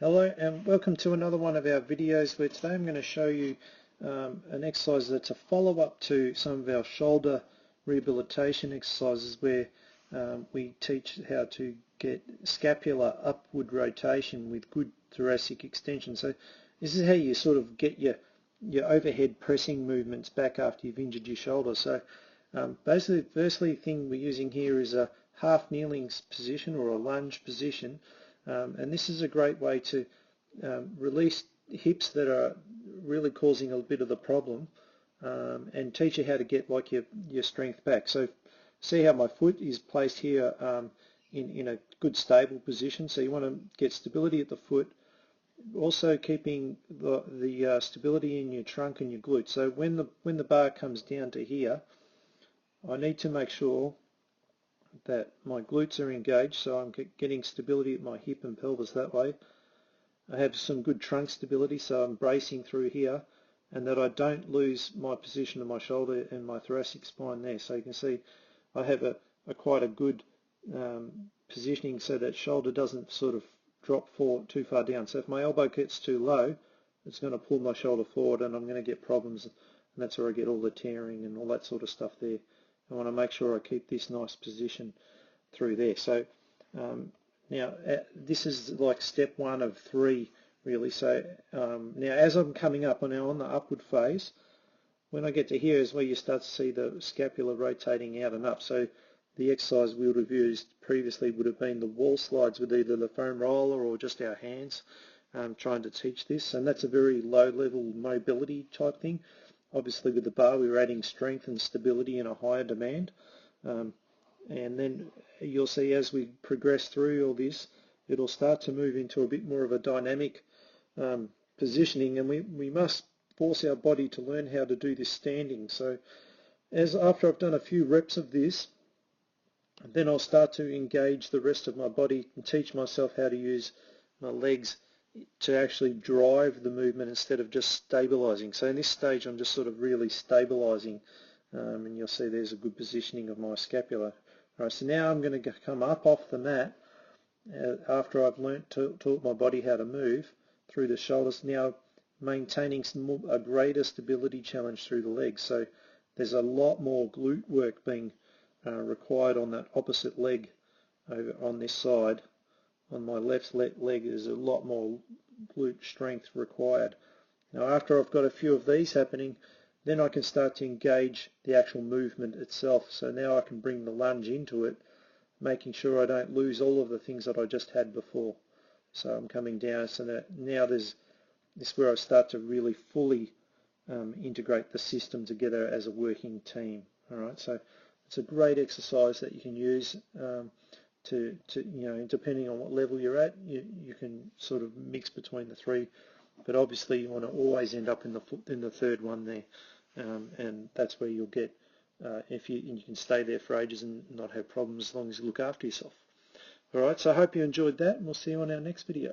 Hello and welcome to another one of our videos where today I'm going to show you an exercise that's a follow-up to some of our shoulder rehabilitation exercises where we teach how to get scapular upward rotation with good thoracic extension. So this is how you sort of get your overhead pressing movements back after you've injured your shoulder. So basically the first thing we're using here is a half kneeling position or a lunge position. And this is a great way to release hips that are really causing a bit of the problem and teach you how to get like your strength back. So see how my foot is placed here in a good stable position. So you want to get stability at the foot, also keeping the stability in your trunk and your glutes. So when the bar comes down to here, I need to make sure that my glutes are engaged, so I'm getting stability at my hip and pelvis that way. I have some good trunk stability, so I'm bracing through here, and that I don't lose my position of my shoulder and my thoracic spine there. So you can see I have quite a good positioning so that shoulder doesn't sort of drop too far down. So if my elbow gets too low, it's going to pull my shoulder forward and I'm going to get problems, and that's where I get all the tearing and all that sort of stuff there. I want to make sure I keep this nice position through there. So now this is like step 1 of 3 really. So now as I'm coming up, I'm now on the upward phase. When I get to here is where you start to see the scapula rotating out and up. So the exercise we would have used previously would have been the wall slides with either the foam roller or just our hands trying to teach this, and that's a very low level mobility type thing. Obviously with the bar we were adding strength and stability in a higher demand, and then you'll see as we progress through all this it'll start to move into a bit more of a dynamic positioning, and we must force our body to learn how to do this standing. So after I've done a few reps of this, then I'll start to engage the rest of my body and teach myself how to use my legs to actually drive the movement instead of just stabilizing. So in this stage I'm just sort of really stabilizing, and you'll see there's a good positioning of my scapula. Alright, so now I'm going to come up off the mat after I've taught my body how to move through the shoulders, now maintaining a greater stability challenge through the legs. So there's a lot more glute work being required on that opposite leg over on this side. On my left leg is a lot more glute strength required. Now after I've got a few of these happening, then I can start to engage the actual movement itself. So now I can bring the lunge into it, making sure I don't lose all of the things that I just had before. So I'm coming down, so that now this is where I start to really fully integrate the system together as a working team. Alright, so it's a great exercise that you can use to depending on what level you're at, you can sort of mix between the 3, but obviously you want to always end up in the third one there, and that's where you'll get if you can stay there for ages and not have problems as long as you look after yourself. Alright, so I hope you enjoyed that, and we'll see you on our next video.